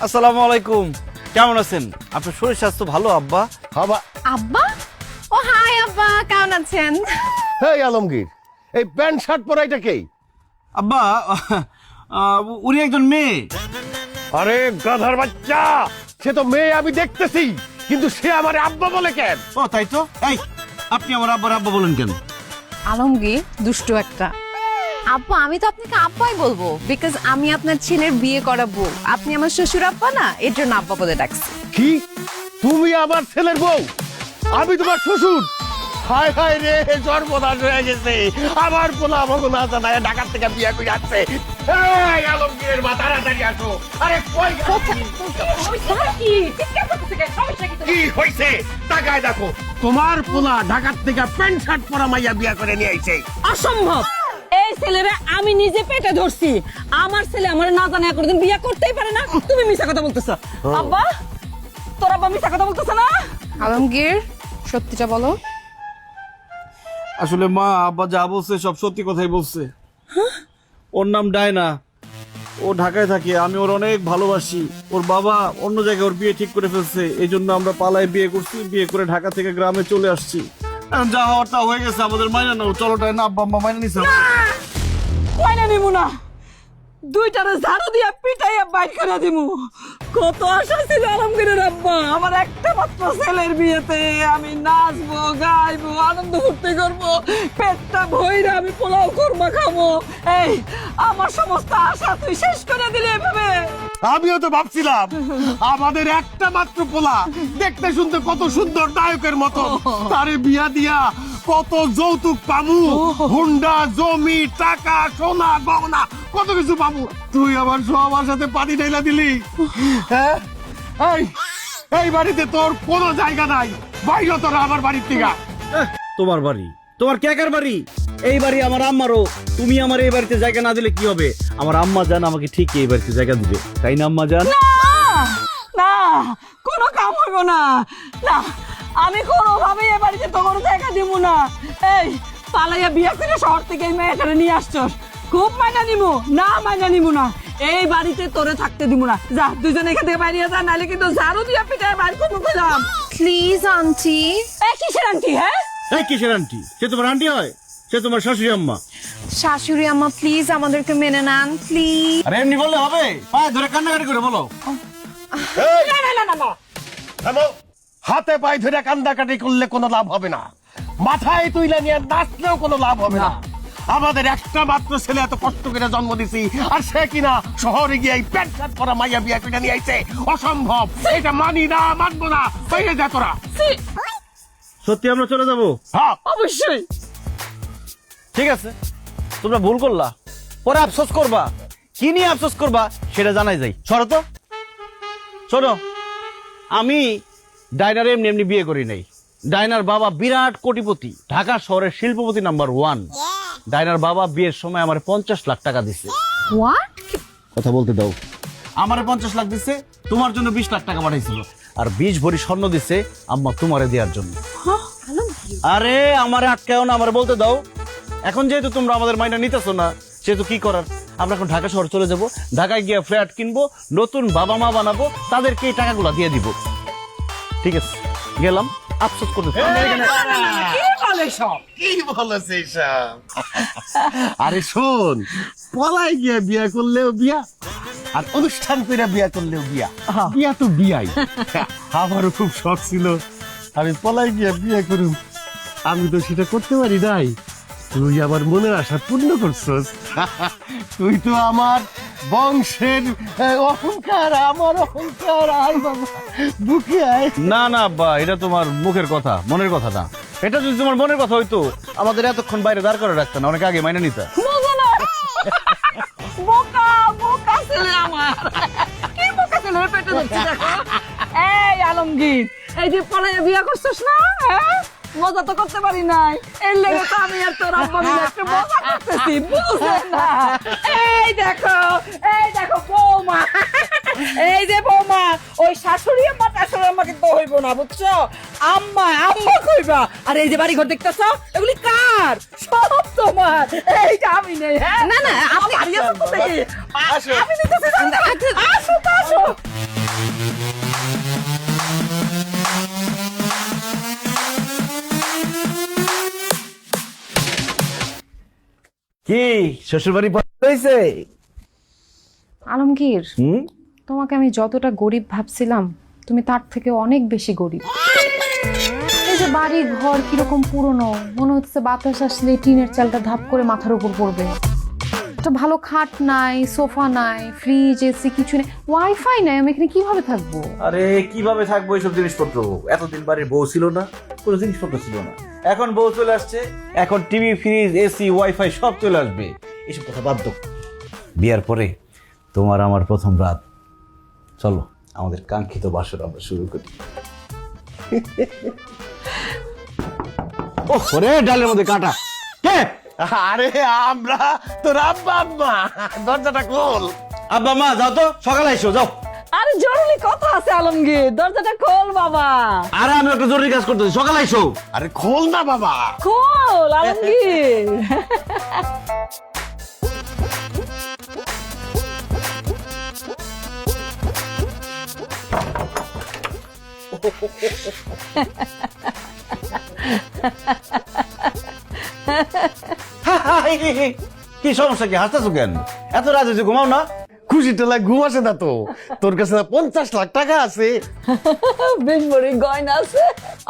আসসালামু আলাইকুম, কেমন আছেন? আপনার শরীর স্বাস্থ্য ভালো আব্বা? বাবা আব্বা? ও হাই আব্বা, কেমন আছেন? হেই আলমগীর, এই প্যান্ট শার্ট পরাইটা কে? আব্বা উনি একজন মেয়ে। আরে গাধার বাচ্চা, সে তো মেয়ে আমি দেখতেছি, কিন্তু সে আমার আব্বা বলে কেন? ও তাই তো। এই আপনি আমার আব্বার আব্বা বলেন কেন? আলমগীর দুষ্টু একটা। আব্বা আমি তো আপনাকে আব্বাই বলবো, বিকজ আমি আপনার ছেলের বিয়ে করাবো। আপনি আমার শ্বশুর আব্বা না, এর জন্য আব্বা বলে ডাকছি। কি তুমি আমার ছেলের বউ, আমি তোমার শ্বশুর? হায় হায় রে, সর্বনাশ হয়ে গেছে। আমার পোলা আমাকে না জানায় ঢাকার থেকে বিয়ে করে আসছে। এই আলমগীরের মা, তাড়াতাড়ি আসো। আরে কই কি হইছে? তাকায় দেখো, তোমার পোলা ঢাকার থেকে প্যান্ট শার্ট পরা মাইয়া বিয়ে করে নিয়ে আইছে। অসম্ভব। এই ছেলেরা আমি নিজে পেটে ধরছি। আমার ছেলে আমার না জানা কোনদিন বিয়ে করতেই পারে না। তুমি মিছা কথা বলতেছো। আব্বা, তোর আব্বা মিছা কথা বলতেছে না? আলমগীর সত্যিটা বলো। আসলে মা, আব্বা যা বলছে সব সত্যি কথাই বলছে। ওর নাম ডায়না, ও ঢাকায় থাকে, আমি ওর অনেক ভালোবাসি। ওর বাবা অন্য জায়গায় ওর বিয়ে ঠিক করে ফেলছে, এই জন্য আমরা পালায় বিয়ে করছি। বিয়ে করে ঢাকা থেকে গ্রামে চলে আসছি। এখন যা হওয়ার তা হয়ে গেছে, আমাদের মাইনা নাও। চলো ডায়না, আব্বা আম্মা মাইনা নিছে। কইনা নিমু না, দুইটারে ঝাড়ু দিয়া পিটাইয়া বাইর করে দিমু। কত আশা ছিল আলমগীরের আব্বা, আমার একটা মাত্র ছেলের বিয়েতে আমি নাচবো, গাইবো, আনন্দ ফুর্তি করবো, পেটটা ভইরা আমি পোলাও কোরমা খাবো। এই আমার সমস্ত আশা তুই শেষ করে দিলি এভাবে। আমিও তো ভাবছিলাম আমাদের একটা মাত্র পোলা, দেখতে শুনতে কত সুন্দর, নায়কের মতো, তারে বিয়া দিয়া কত যৌতুক পাবো, হুন্ডা, জমি, টাকা, সোনা, গহনা, কত কিছু পাবো। তুই আমার সবার সাথে পানি ঢেলা দিলি। হ্যাঁ, এই বাড়িতে তোর কোনো জায়গা নাই, বাইরে তোরা আমার বাড়ির থেকে। তোমার বাড়ি, তোমার কেকার বাড়ি? এই বাড়ি আমার আম্মারও। তুমি আমার এই বাড়িতে জায়গা না দিলে কি হবে? আমার আম্মা জান আমাকে ঠিক এই বাড়িতে জায়গা দিবে, তাই না আম্মা জান? না, কোনো কাম হইব না। না, আমি কোনোভাবেই এ বাড়িতে তোমার জায়গা দিব না। এই পালাইয়া বিয়ে করে শহর থেকে এই মেয়েটারে নিয়ে আসছস, খুব মাইনা নিমু না, মাইনা নিমু না। এই বাড়িতে তোরে থাকতে দিব না। যা দুজনে এখান থেকে বাইরে যা, নাহলে কিন্তু ঝাড়ু দিয়া পিটায় বাইর করবো কইলাম। Please aunty. এই কিসের আন্টি? হ্যাঁ, এই কিসের আন্টি? সে তোমার আন্টি হয়? সে তোমার শাশুড়ি আম্মা। শাশুড়ি আম্মা প্লিজ আমাদেরকে মেনে নেন প্লিজ। আরে এমনি বললে হবে? পায়ে ধরে কান্নাকাটি করে বলো। না না না না না। থামো। হাতে পায়ে ধরে কান্দাকাটি করলে কোনো লাভ হবে না, মাথায় তুইলা নিয়ে নাচলেও কোনো লাভ হবে না। আমাদের একটা মাত্র ছেলে, এত কষ্ট করে জন্ম দিছি, আর সে কিনা শহরে গিয়ে এই প্যান্ট শার্ট পরা মাইয়া বিয়া করে নিয়ে আইছে। অসম্ভব, এটা মানি না, মানবো না। বাইরে যা তোরা। সত্যি আমরা চলে যাবো? হ্যাঁ, অবশ্যই। ঠিক আছে, তোমরা ভুল করলা, পরে আফসোস করবা। কি নিয়ে আফসোস করবা সেটা জানাই যাই। সরো তো, শোনো, আমি ডায়নার এমনি এমনি বিয়ে করি নাই। ডায়নার বাবা বিরাট কোটিপতি, ঢাকা শহরের শিল্পপতি নাম্বার 1। ডায়নার বাবা বিয়ের সময় আমার 50 লাখ টাকা দিছে। হোয়াট? কথা বলতে দাও। আমার 50 লাখ দিছে, তোমার জন্য 20 লাখ টাকা পাঠাইছিল, আর 20 ভরি স্বর্ণ দিছে আম্মা তোমারে দেওয়ার জন্য। আরে আমারে আটকাও না, আমার বলতে দাও। এখন যেহেতু তোমরা আমাদের মাইনা নিতেছো না, সেহেতু কি করার, আমরা এখন ঢাকা শহর চলে যাব। ঢাকায় গিয়ে ফ্ল্যাট কিনবো, নতুন বাবা মা বানাবো, তাদেরকে এই টাকাগুলো দিয়ে দিব। ঠিক আছে, গেলাম। আফসোস করতে কি বলে সব? কি বলেছে সব? আরে শোন, পলাই গিয়ে বিয়া করলেও বিয়া, আর অনুষ্ঠান করে বিয়া করলেও বিয়া। বিয়া তো বিয়াই। আমারও খুব শখ ছিল আমি পলাই গিয়ে বিয়ে করুম, আমি তো সেটা করতে পারি নাই। তুই আমার মনের আশা পূর্ণ করছস। তুই তো আমার বংশের অহংকার, আমার অহংকার। আয় বাবা, বুকে আয়। না না আব্বা, এটা তোমার মুখের কথা, মনের কথা না। এটা যদি তোমার মনের কথা হইতো, আমাদের এতক্ষণ বাইরে দাঁড় করে রাখতো না, অনেক আগে মাইনা নিতা। বোকা বোকা ছেলে আমার, কি বোকা ছেলে পেটে ধরছে দেখো। এই আলমগীর, এই যে পলাইয়া বিয়া করছিস না, হ্যাঁ মজা তো করতে পারি নাই। এর লেগে তো আমি আর তোর আব্বা মিলে একটা মজা করতেছি, বুঝলে না? এই দেখো বৌমা, এই যে বৌমা, ওই শাশুড়ি আম্মা টাশুড়ি আম্মা কিন্তু হইব না, বুঝছো? আম্মা আম্মা কইবা। আর এই যে বাড়ি ঘর দেখতেছো, এগুলি কার? সব তোমার। এইটা আমি নেই। হ্যাঁ, না না, আপনি আমি নিতেছি। আসো আসো। কি শ্বশুর বাড়ি হয়েছে? আলমগীর, হুম, তোমাকে আমি যতটা গরিব ভাবছিলাম তুমি তার থেকে অনেক বেশি গরিব। এই যে বাড়ি ঘর কিরকম পুরনো, মনে হচ্ছে বাতাস আসলে টিনের চালটা ধাপ করে মাথার উপর পড়বে। একটা ভালো খাট নাই, সোফা নাই, ফ্রিজ, এসি কিছু নেই, ওয়াইফাই নাই। আমি এখানে কিভাবে থাকবো? আরে কিভাবে থাকবো এইসব জিনিসপত্র? এতদিন বাড়ির বউ ছিল না, কোনো জিনিসপত্র ছিল না। এখন বউ চলে আসছে, এখন টিভি, ফ্রিজ, এসি, ওয়াইফাই সব চলে আসবে। এসব কথা বাদ দাও। বিয়ার পরে তোমার আমার প্রথম রাত, চলো আমাদের কাঙ্ক্ষিত বাসর আমরা শুরু করি। ও ওরে, ডালের মধ্যে কাটা কে? আরে আমরা তোর আব্বা আম্মা, দরজাটা খোল। আব্বা মা যাও তো, সকালে এসো যাও। আরে জরুরি কথা আছে আলমগীর, দরজাটা খোল বাবা। আরে আমি একটা জরুরি কাজ করতেছি, সকালে এসো। আরে খোল না বাবা। খোল আলমগীর। কি সমস্যা, কি হাসতেছো কেন? এত রাত হয়েছে, ঘুমাও না? খুশি টেলা ঘুম আসে না তো? তোর কাছে না 50 লাখ টাকা আছে? বেশ বড় গয়না আছে।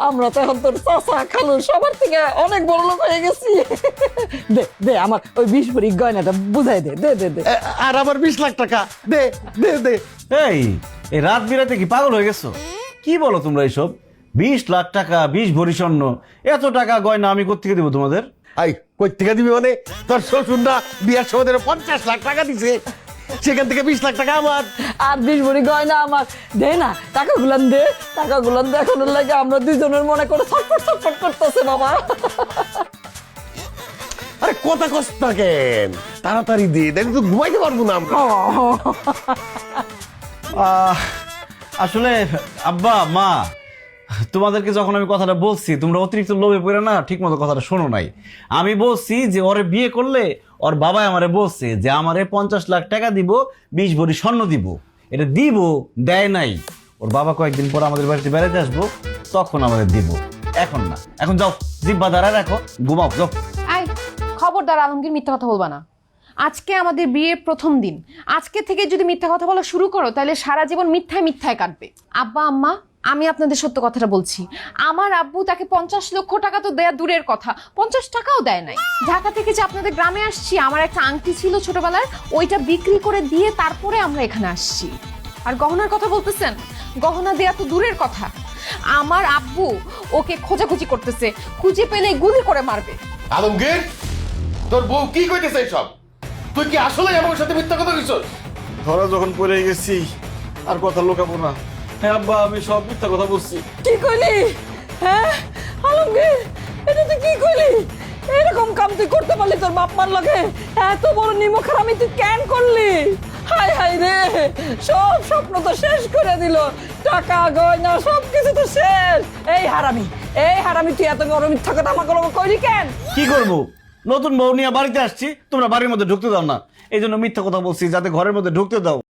আমরা তো এখন তোর চাচা খালু সবার থেকে অনেক বড় লোক হয়ে গেছি। দে দে আমার ওই 20 ভরি গয়নাটা বুঝাই দে, দে দে দে। আর আমার 20 লাখ টাকা দে দে দে। এই রাত বিরাতে কি পাগল হয়ে গেছো? কি বলো তোমরা এইসব? 20 লাখ টাকা, 20 ভরি স্বর্ণ, এত টাকা গয়না আমি কোত্থেকে দেবো তোমাদের? আই কই থেকে দিবি মানে? তোর শ্বশুররা বিয়ার সময় 50 লাখ টাকা দিছে, সেখান থেকে 20 লাখ টাকা আমার। আর 20 ভরি গয়না আমার। দে না, টাকা গুলান দে, টাকা গুলান দে। এখন লাগে আমরা দুজনের মনে করে ছটফট ছটফট করতেছে বাবা। আরে কথা কষ্ট না কেন? তাড়াতাড়ি দে, দেখি তো ঘুমাইতে পারবো না আমরা। আসলে আব্বা মা, তোমাদেরকে যখন আমি কথাটা বলছি তোমরা অতিরিক্ত লোভে পড়ে না ঠিক মতো কথাটা শোনো নাই। আমি বলছি যে ওরে বিয়ে করলে ওর বাবা আমারে বলছে যে আমারে 50 লাখ টাকা দিব, 20 ভরি স্বর্ণ দিব। এটা দিব, দেয় নাই। ওর বাবা কয়েকদিন পর আমাদের বাড়িতে বেড়াতে আসবো, তখন আমাদের দিব, এখন না। এখন যাও, জিব্বা দাঁড়ায় রাখো, ঘুমাও যাও। আই, খবরদার আলমগীর, মিথ্যা কথা বলবা না। আজকে আমাদের বিয়ের প্রথম দিন, আজকে থেকে যদি মিথ্যা কথা বলা শুরু করো তাহলে সারা জীবন মিথ্যায় মিথ্যায় কাটবে। আব্বা আম্মা, আমি আপনাদের সত্য কথাটা বলছি। আমার আব্বু তাকে 50 লক্ষ টাকা তো দেয়া দূরের কথা, 50 টাকাও দেয় নাই। ঢাকা থেকে যে আপনাদের গ্রামে আসছি, আমার একটা আংটি ছিল ছোটবেলার, ওইটা বিক্রি করে দিয়ে তারপরে আমরা এখানে আসছি। আর গহনার কথা বলতেছেন, গহনা দেয়া তো দূরের কথা, আমার আব্বু ওকে খোঁজাখুঁজি করতেছে, খুঁজে পেলে গুলি করে মারবে। আলমগীর, তোর বউ কি কইতেছে সব? তুই কি আসলে আমার সাথে মিথ্যা কথা কইছস? ধরা যখন পড়ে গেছি আর কথা লুকাবো না। হ্যাঁ আব্বা, আমি সব মিথ্যা কথা বলছি। কি কইলি? হ্যাঁ আলমগীর, এটা তুই কি কইলি? এরকম কাম তুই করতে পারলি তোর বাপ মার লগে? এত বড় নিমক হারামি তুই কেন করলি? হাই হাই রে, সব স্বপ্ন তো শেষ করে দিল। টাকা গয়না সব কিছু তো শেষ। এই হারামি তুই এত বড় মিথ্যা কথা আমাকে কইলি কেন? কি করবো, নতুন বউ নিয়ে বাড়িতে আসছি, তোমরা বাড়ির মধ্যে ঢুকতে দাও না, এই জন্য মিথ্যা কথা বলছি, যাতে ঘরের মধ্যে ঢুকতে দাও।